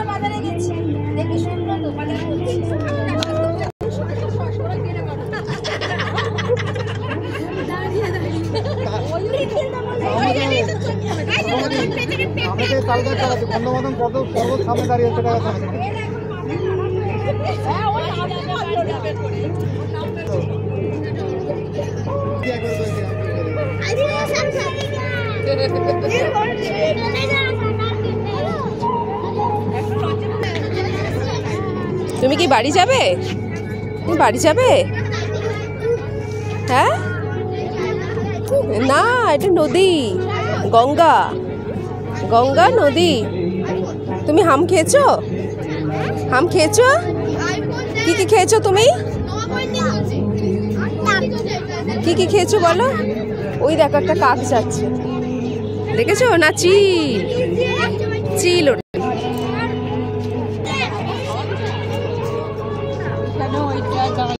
বাজারে গেছি, দেখি শুনলো তো বাজারে করছি। তুমি কি বাড়ি যাবে? তুমি বাড়ি যাবে? হ্যাঁ না, এটা নদী, গঙ্গা, গঙ্গা নদী। তুমি হাম খেয়েছো? হাম খেয়েছো? কি কি খেয়েছো তুমি? কি কি খেয়েছো বলো? ওই দেখো একটা কাক যাচ্ছে, দেখেছো? না চিল, চিল ওটা।